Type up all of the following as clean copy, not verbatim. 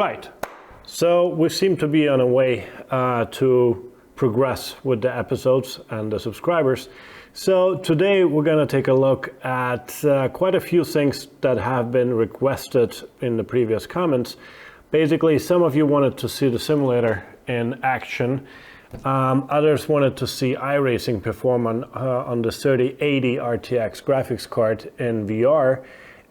Right, so we seem to be on a way to progress with the episodes and the subscribers. So today we're going to take a look at quite a few things that have been requested in the previous comments. Basically, some of you wanted to see the simulator in action. Others wanted to see iRacing perform on the 3080 RTX graphics card in VR.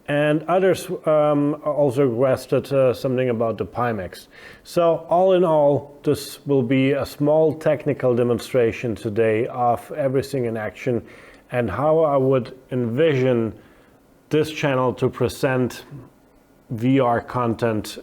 And others also requested something about the Pimax. So all in all, this will be a small technical demonstration today of everything in action and how I would envision this channel to present VR content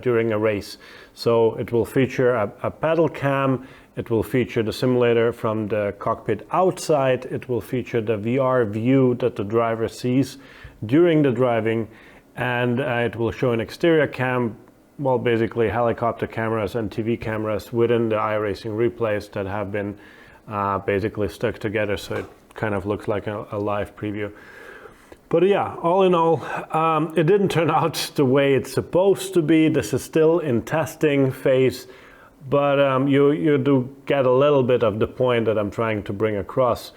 during a race. So it will feature a pedal cam, it will feature the simulator from the cockpit outside, it will feature the VR view that the driver sees during the driving, and it will show an exterior cam, well, basically helicopter cameras and TV cameras within the iRacing replays that have been basically stuck together, so it kind of looks like a live preview. But yeah, all in all, it didn't turn out the way it's supposed to be. This is still in testing phase, but you do get a little bit of the point that I'm trying to bring across.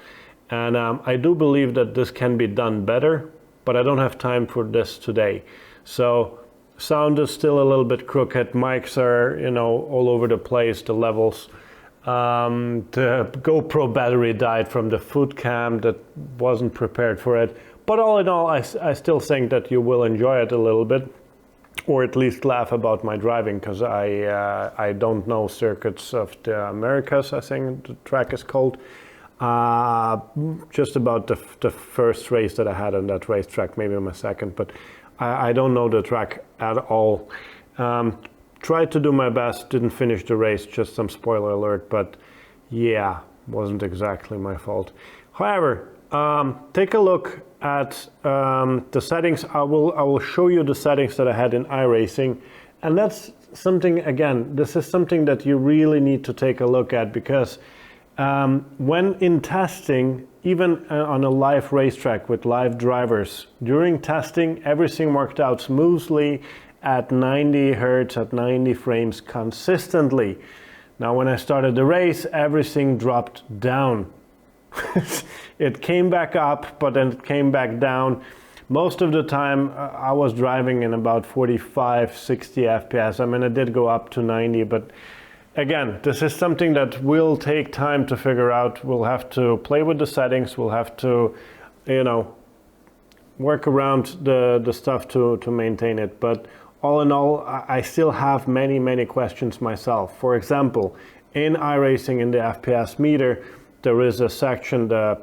And I do believe that this can be done better, but I don't have time for this today. So sound is still a little bit crooked. Mics are, you know, all over the place, the levels. The GoPro battery died from the foot cam that wasn't prepared for it. But all in all, I still think that you will enjoy it a little bit, or at least laugh about my driving, because I don't know circuits of the Americas, I think the track is called. Just about the first race that I had on that racetrack, maybe my second, but I don't know the track at all. Tried to do my best, didn't finish the race, just some spoiler alert, but yeah, wasn't exactly my fault. However, take a look at the settings. I will show you the settings that I had in iRacing, and that's something, again, this is something that you really need to take a look at, because when in testing, even on a live racetrack with live drivers, during testing, everything worked out smoothly at 90 hertz, at 90 frames consistently. Now, when I started the race, everything dropped down. It came back up, but then it came back down. Most of the time, I was driving in about 45, 60 FPS. I mean, it did go up to 90, but again, this is something that will take time to figure out. We'll have to play with the settings. We'll have to, you know, work around the stuff to maintain it. But all in all, I still have many questions myself. For example, in iRacing, in the FPS meter, there is a section, the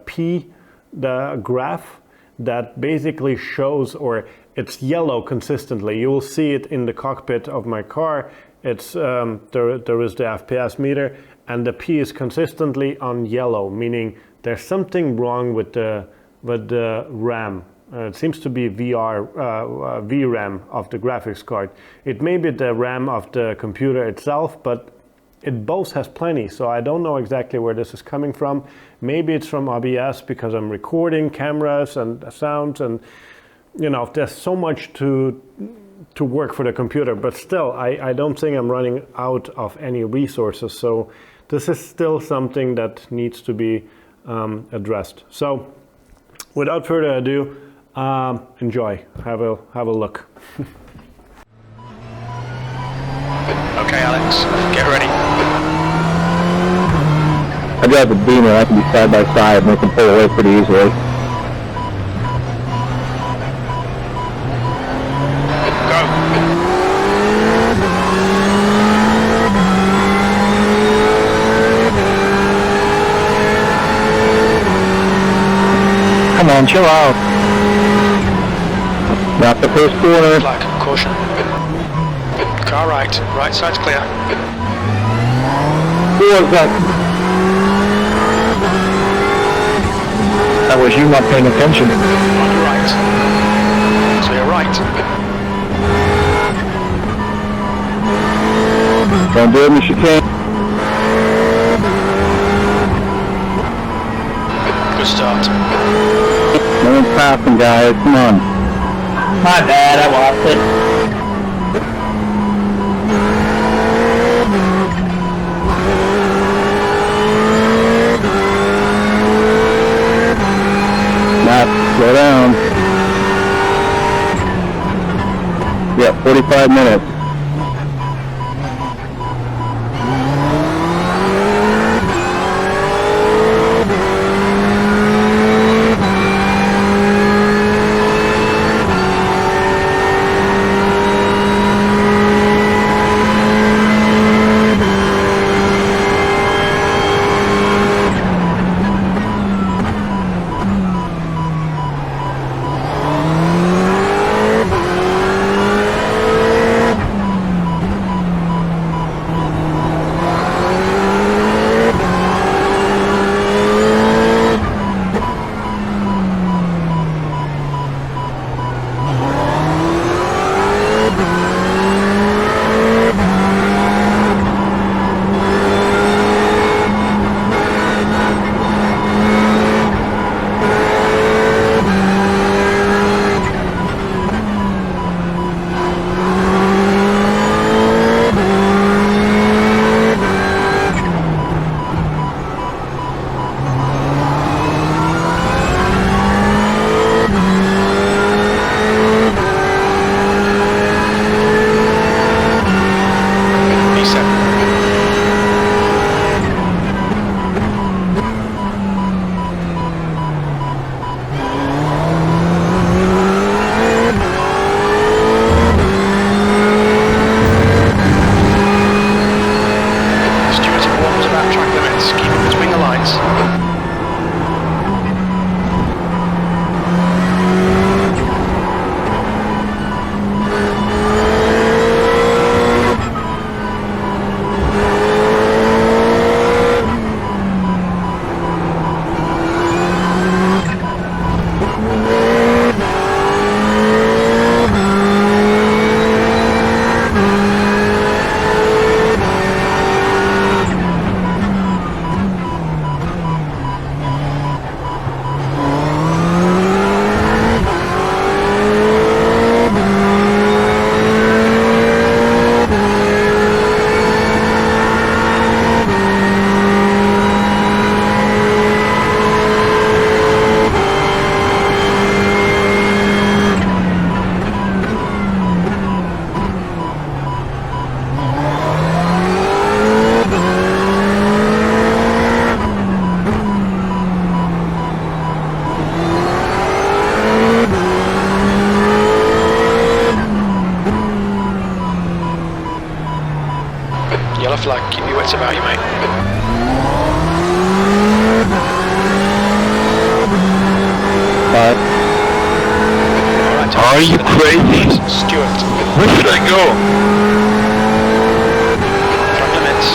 graph, that basically shows, or it's yellow consistently. You will see it in the cockpit of my car. It's there is the FPS meter, and the P is consistently on yellow, meaning there's something wrong with the RAM. It seems to be VRAM of the graphics card. It may be the RAM of the computer itself, but it both has plenty, so I don't know exactly where this is coming from. Maybe it's from OBS, because I'm recording cameras and sounds, and you know, there's so much to work for the computer, but still, I don't think I'm running out of any resources, so this is still something that needs to be addressed. So without further ado, enjoy, have a look. Okay, Alex, get ready. I drive a Beamer, I can be side by side and I can pull away pretty easily. Go. Come on, chill out. Not the first corner. Flag, caution. Car right side's clear. Who was that? That was you not paying attention. On your right. So you're right. Don't do it, Miss Chicane. Good start. No one's passing, guys. Come on. My bad, I lost it. Slow down. Yeah, 45 minutes. Yellow flag, keep your wits about you, mate. Alright, Are you crazy? Stuart. Where should I go? Track limits.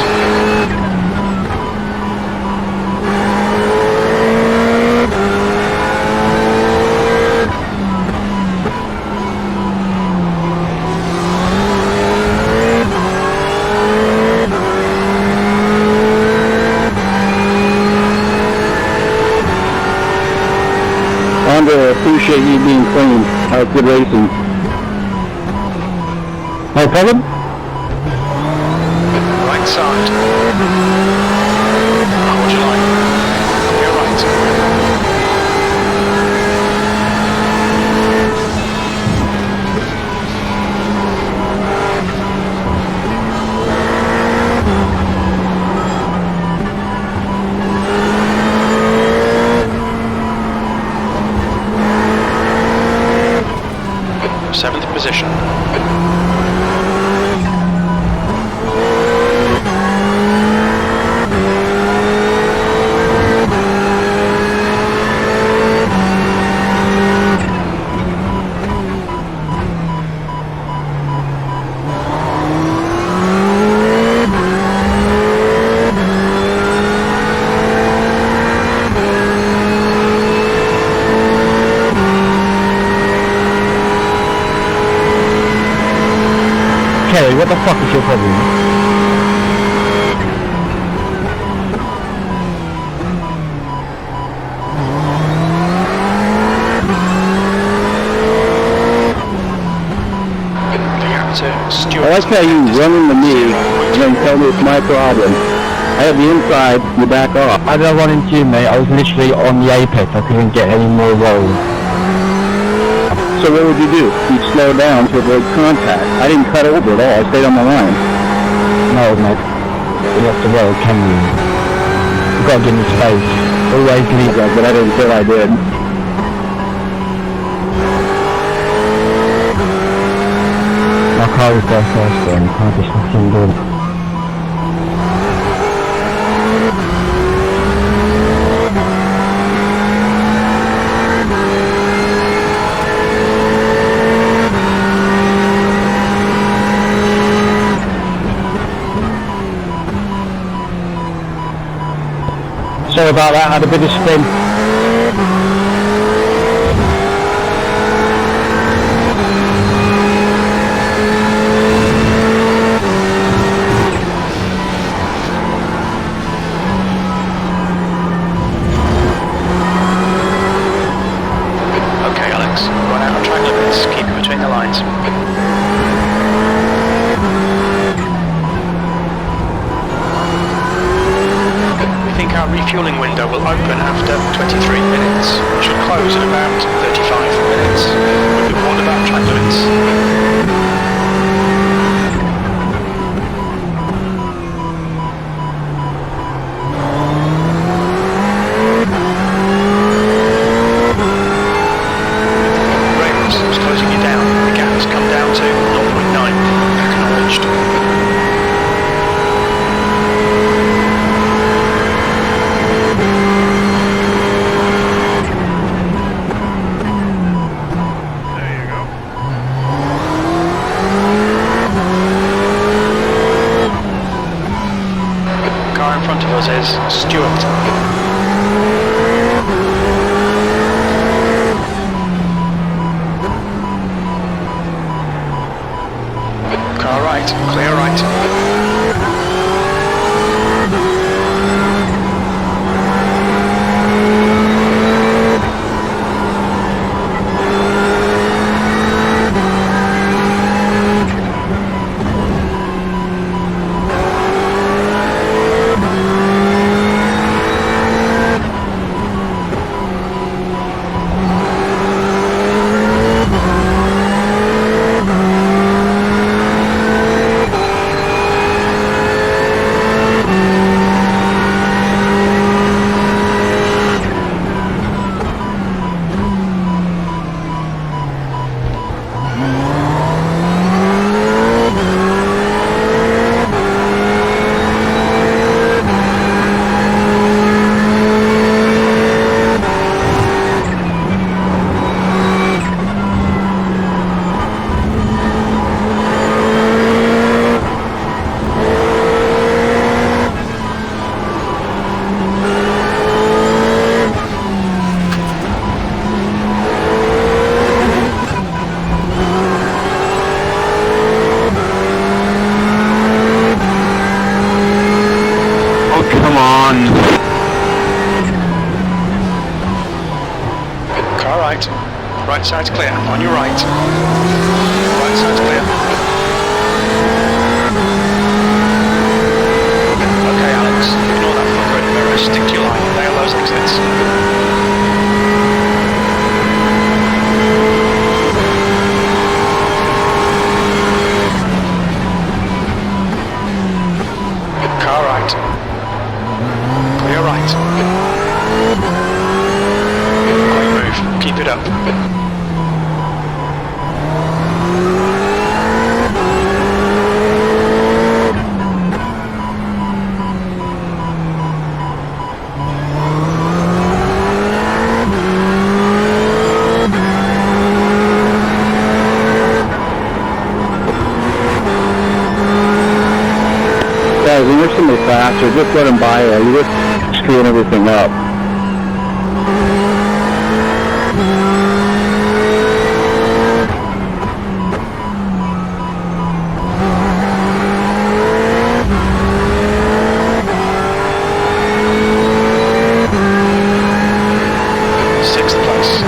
I appreciate you being clean. That was good racing. No problem? Right side. How would you like? You're right. Seventh position. Kelly, what the fuck is your problem? I like how you run into me and then tell me it's my problem. I have the inside, you back off. I didn't run into you, mate. I was literally on the apex. I couldn't get any more roll. So what would you do? You'd slow down to avoid contact. I didn't cut over at all. I stayed on the line. No, mate. You have to roll, can you? You've got to give me space. Always leave Yeah, but I didn't feel I did. my car was there first, and I can't just fucking do it. Sorry about that, I had a bit of spin. Okay, Alex, run out of track limits. Keep it between the lines. We think our refueling window will open after 23 minutes. It should close at about 35 minutes. We've been warned about track limits. Rails is closing you down. The gap has come down to 0.9. Acknowledged. Car in front of us is Stuart. Car right, clear right. Car right. Right side's clear. On your right. Right side's clear. Okay, Alex. Ignore that fucker in the mirror. Stick to your line. Nail those exits. Car right. Clear right. Great move. Keep it up. Guys, when you're somebody faster, just let them by you. You're just screwing everything up. Sixth place.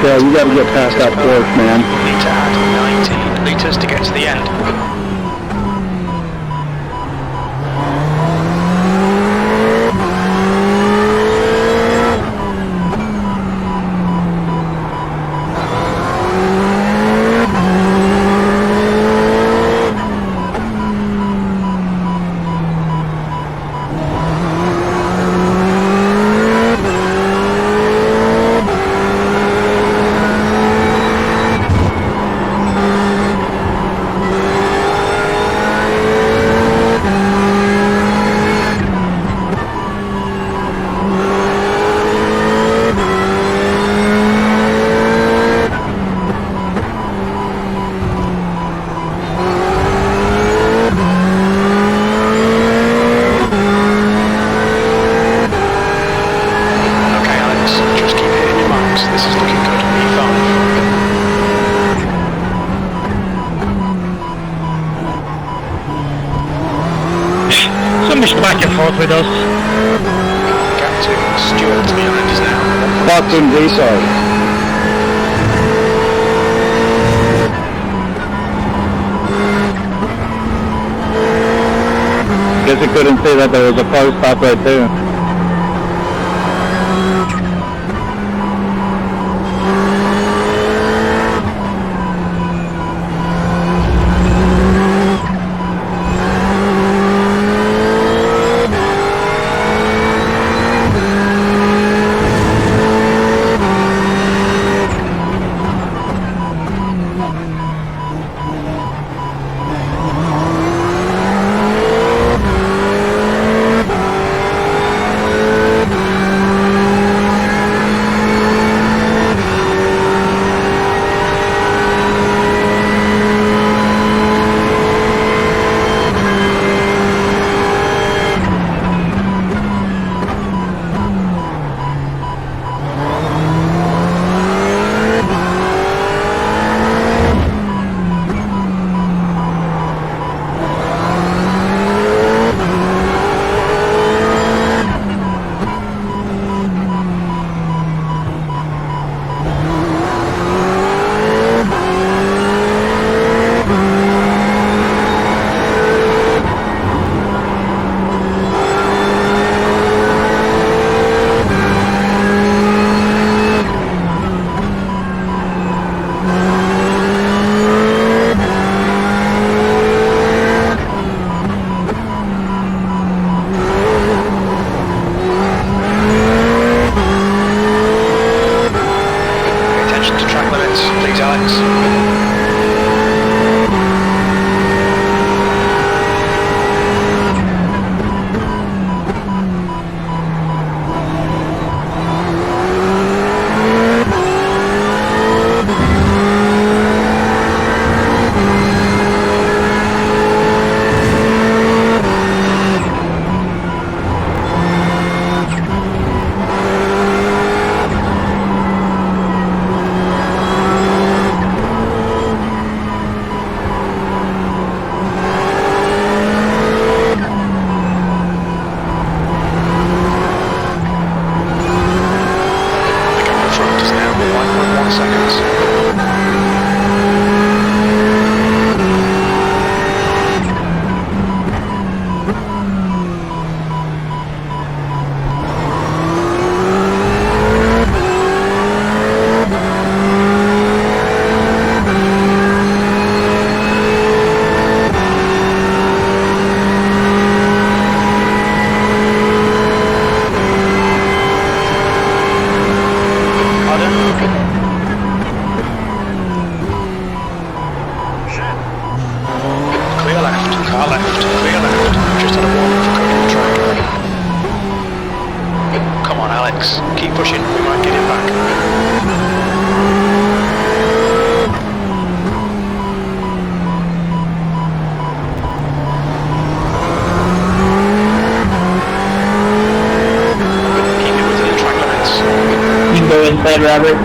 Yeah, you gotta get past that Porsche, man. We'll need to add 19 litres to get to the end. Back and forth with us. Captain Stuart behind us now. Fucking VESA. Guess I couldn't see that there was a post stop right there. inside, Robert.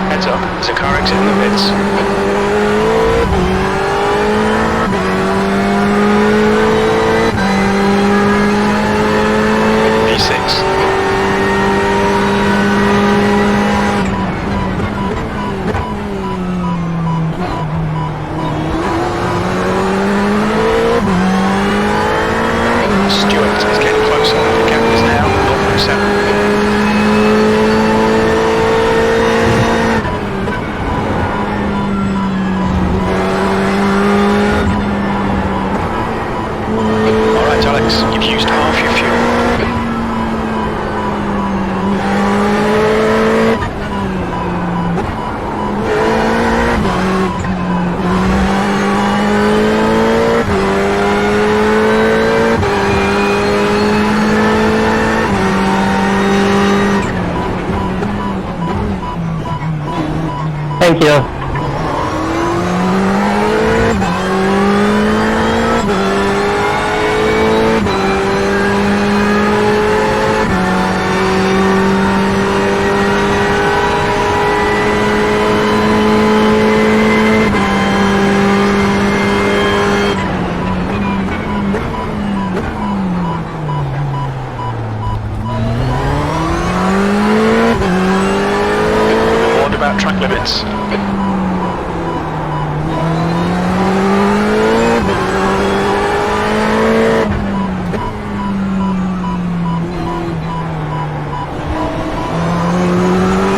Heads up. VESA. Alright Alex, you've used half your fuel. Thank you. Warned about track limits.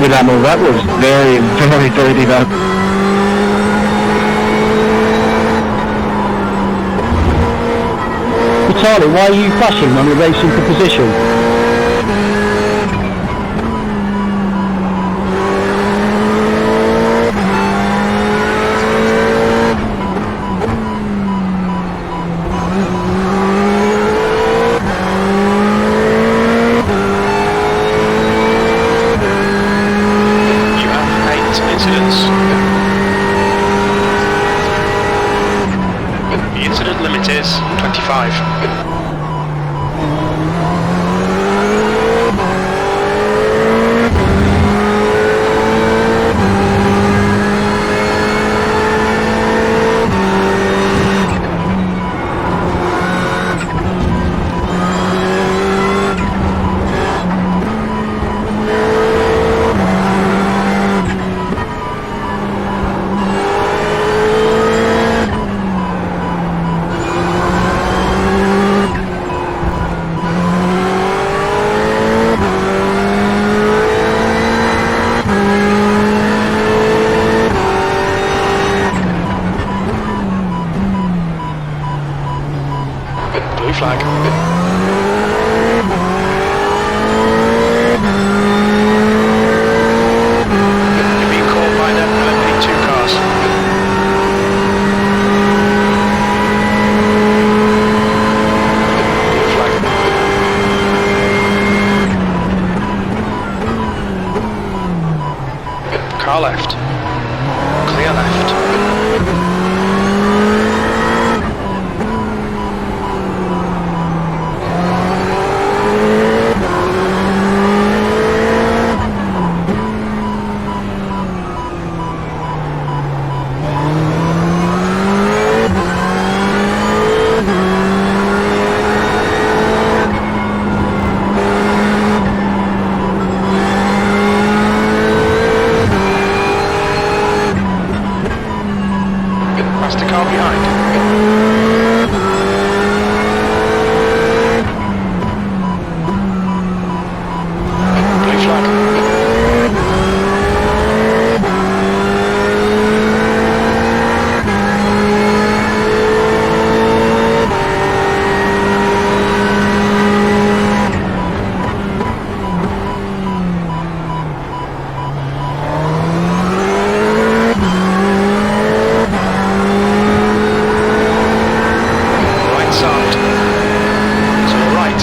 Well, that was very, very dirty though. But Charlie, why are you flashing when we're racing for position? You have 8 incidents. The incident limit is 25. Blue flag. You're being caught by the LMP2 cars. Blue flag. Car left. Clear left. Past the car behind. Blue flag. Right side. To the right.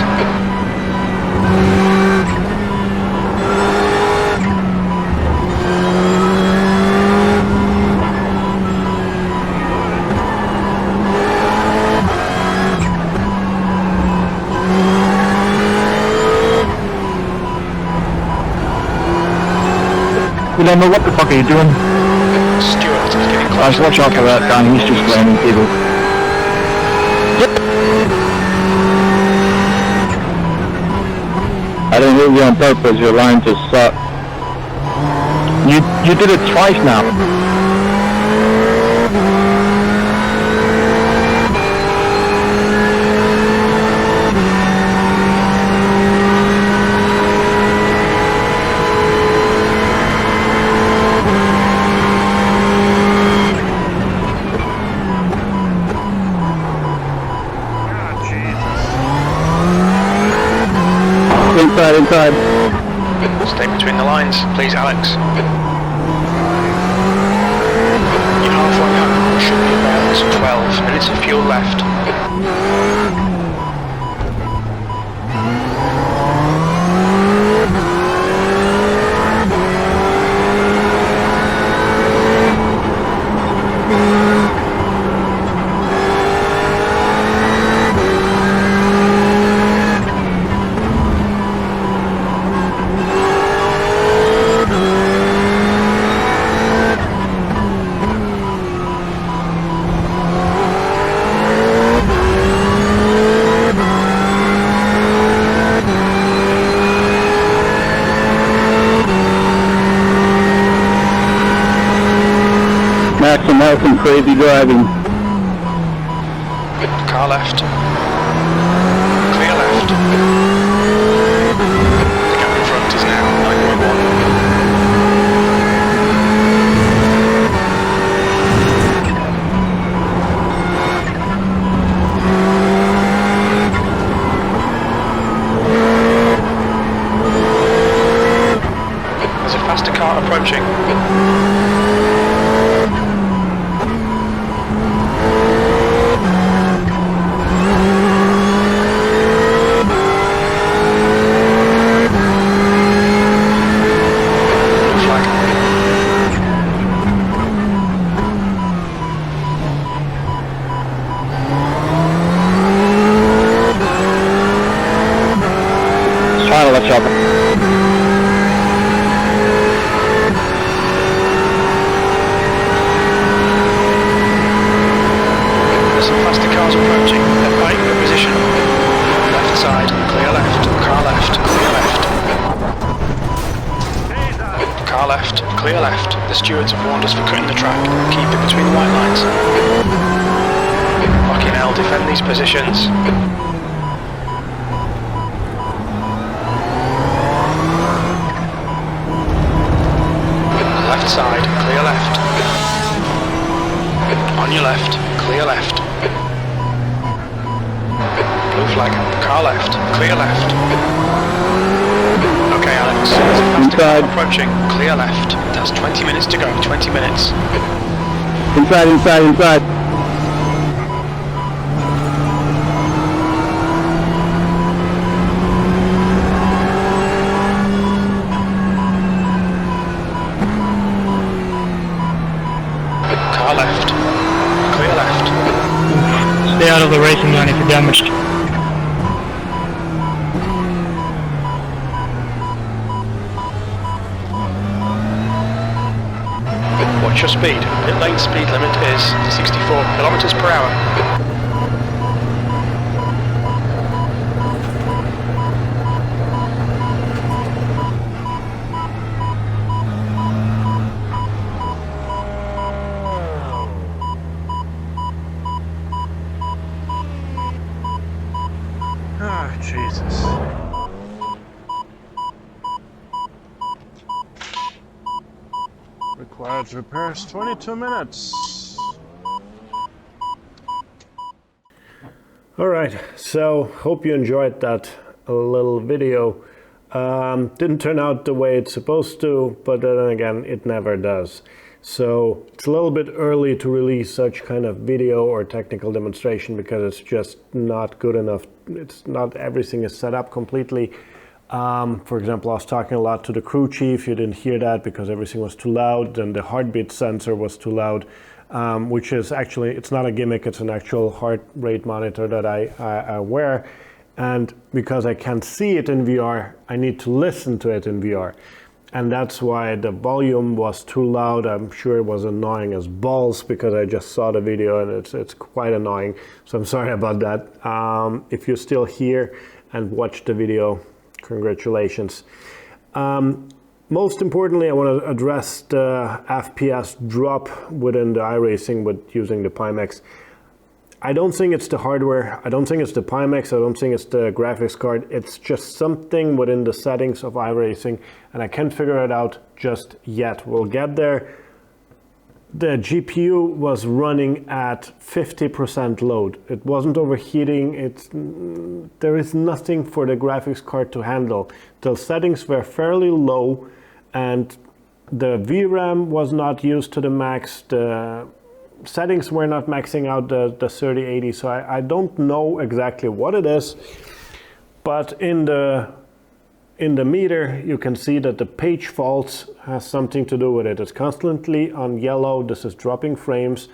We don't know what the fuck are you doing? Stuart is getting close. Guys, watch out for that guy, he's just blaming people. I didn't hit you on purpose, your line just sucked. You did it twice now. inside. Stay between the lines, please, Alex. You're halfway home. Should be about 12 minutes of fuel left. Max and Malcolm, crazy driving. Car left. Clear left. The gap in front is now 9.1. There's a faster car approaching. Final left chopper. There's some faster cars approaching. They're fighting for position. Left side, clear left. Car left, clear left. Car left, clear left. The stewards have warned us for cutting the track. Keep it between the white lines. Fucking hell, defend these positions. Left side, clear left. On your left, clear left. Blue flag, car left, clear left. Okay, Alex, there's a faster car approaching, clear left. That's 20 minutes to go, 20 minutes. Inside, inside, inside. Car left, clear left. Stay out of the racing line if you're damaged. Watch your speed. Pit lane speed limit is 64 kilometers per hour. Ah, Jesus. Required repairs 22 minutes. Alright, so hope you enjoyed that little video. Didn't turn out the way it's supposed to, but then again, it never does. So it's a little bit early to release such kind of video or technical demonstration because it's just not good enough. It's not everything is set up completely. For example, I was talking a lot to the crew chief. You didn't hear that because everything was too loud and the heartbeat sensor was too loud, which is actually, it's not a gimmick, it's an actual heart rate monitor that I wear. And because I can't see it in VR, I need to listen to it in VR. And that's why the volume was too loud. I'm sure it was annoying as balls because I just saw the video and it's quite annoying. So I'm sorry about that. If you're still here and watched the video, congratulations. Most importantly, I want to address the FPS drop within the iRacing with using the Pimax. I don't think it's the hardware, I don't think it's the Pimax, I don't think it's the graphics card. It's just something within the settings of iRacing and I can't figure it out just yet. We'll get there. the GPU was running at 50% load. It wasn't overheating. There is nothing for the graphics card to handle. The settings were fairly low, and the VRAM was not used to the max. The settings were not maxing out the 3080, so I don't know exactly what it is, but in the meter you can see that the page faults has something to do with it. It's constantly on yellow. This is dropping frames.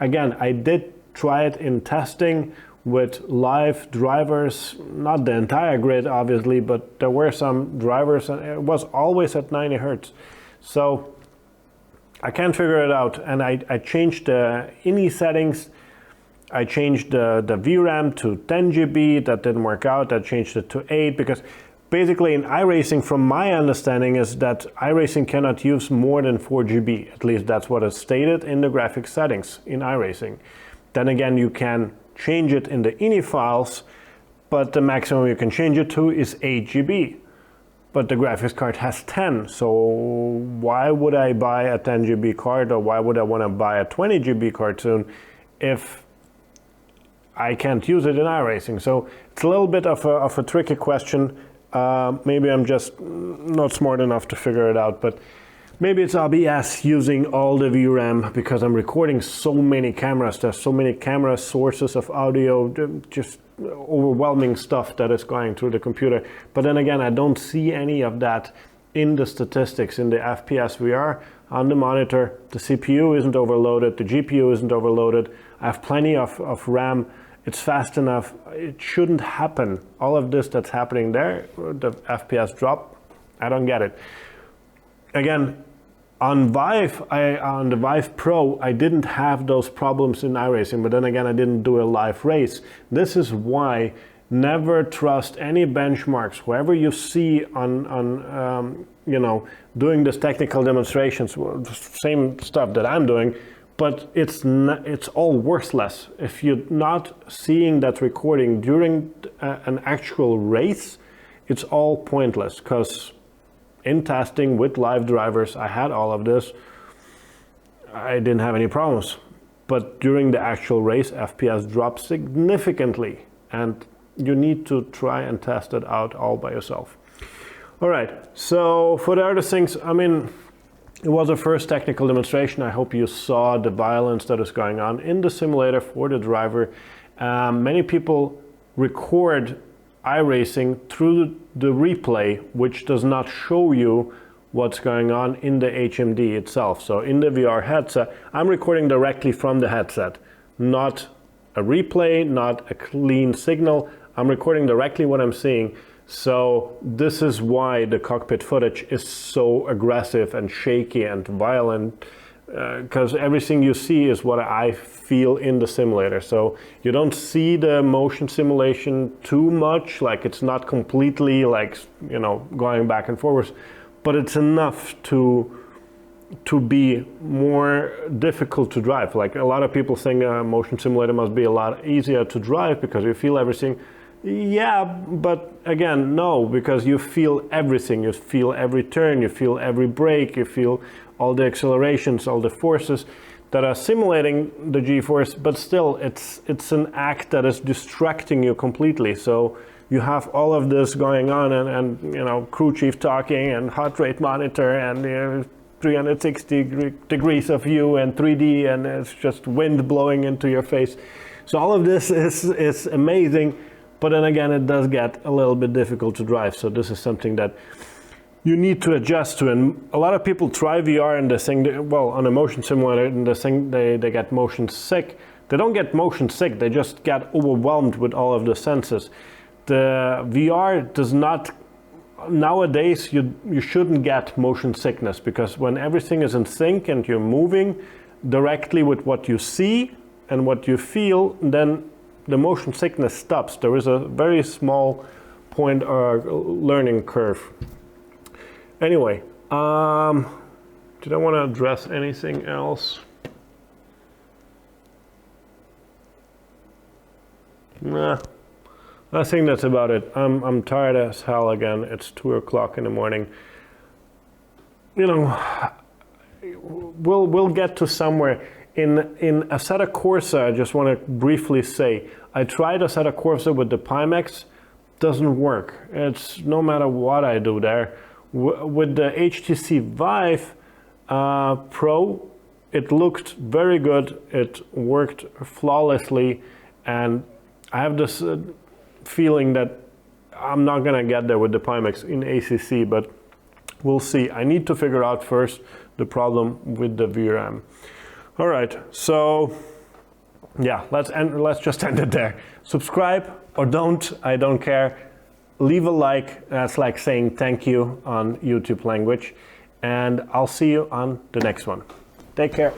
Again, I did try it in testing with live drivers, not the entire grid obviously, but there were some drivers and it was always at 90 Hertz. So I can't figure it out, and I changed the INI settings. I changed the VRAM to 10 GB, that didn't work out. I changed it to 8 because basically in iRacing, from my understanding, is that iRacing cannot use more than 4 GB. At least that's what is stated in the graphics settings in iRacing. Then again, you can change it in the INI files, but the maximum you can change it to is 8 GB. But the graphics card has 10, so why would I buy a 10 GB card, or why would I want to buy a 20 GB card soon if I can't use it in iRacing? So it's a little bit of a tricky question. Maybe I'm just not smart enough to figure it out, but maybe it's OBS using all the VRAM because I'm recording so many cameras. There's so many camera sources of audio, just overwhelming stuff that is going through the computer. But then again, I don't see any of that in the statistics, in the FPS VR on the monitor. The CPU isn't overloaded, the GPU isn't overloaded. I have plenty of RAM. It's fast enough. It shouldn't happen. All of this that's happening there, the FPS drop, I don't get it. Again, on the Vive Pro, I didn't have those problems in iRacing, but then again, I didn't do a live race. This is why never trust any benchmarks. Whoever you see on doing this technical demonstrations, same stuff that I'm doing, but it's all worthless. If you're not seeing that recording during an actual race, it's all pointless, because in testing with live drivers, I had all of this. I didn't have any problems. But during the actual race, FPS dropped significantly, and you need to try and test it out all by yourself. All right, so for the other things, I mean, it was a first technical demonstration. I hope you saw the violence that is going on in the simulator for the driver. Many people record iRacing through the replay, which does not show you what's going on in the HMD itself. So in the VR headset, I'm recording directly from the headset, not a replay, not a clean signal. I'm recording directly what I'm seeing. So this is why the cockpit footage is so aggressive and shaky and violent, because everything you see is what I feel in the simulator. So you don't see the motion simulation too much, like it's not completely like, going back and forwards, but it's enough to be more difficult to drive. Like a lot of people think a motion simulator must be a lot easier to drive because you feel everything. Yeah, but again, no, because you feel everything. You feel every turn, you feel every brake, you feel all the accelerations, all the forces that are simulating the G-force, but still it's an act that is distracting you completely. So you have all of this going on and crew chief talking and heart rate monitor and 360 degrees of view and 3D, and it's just wind blowing into your face. So all of this is amazing. But then again, it does get a little bit difficult to drive. So this is something that you need to adjust to. And a lot of people try VR and they think, well, on a motion simulator, and they think they get motion sick. They don't get motion sick. They just get overwhelmed with all of the senses. The VR does not, nowadays, you shouldn't get motion sickness, because when everything is in sync and you're moving directly with what you see and what you feel, then the motion sickness stops. There is a very small point or learning curve. Anyway, did I want to address anything else? Nah, I think that's about it. I'm tired as hell again. It's 2 o'clock in the morning. we'll get to somewhere. In Assetto Corsa, I just want to briefly say, I tried Assetto Corsa with the Pimax, doesn't work. It's no matter what I do there. With the HTC Vive Pro, it looked very good. It worked flawlessly, and I have this feeling that I'm not gonna get there with the Pimax in ACC, but we'll see. I need to figure out first the problem with the VRAM. All right, so yeah, let's just end it there. Subscribe or don't, I don't care. Leave a like, that's like saying thank you on YouTube language, and I'll see you on the next one. Take care.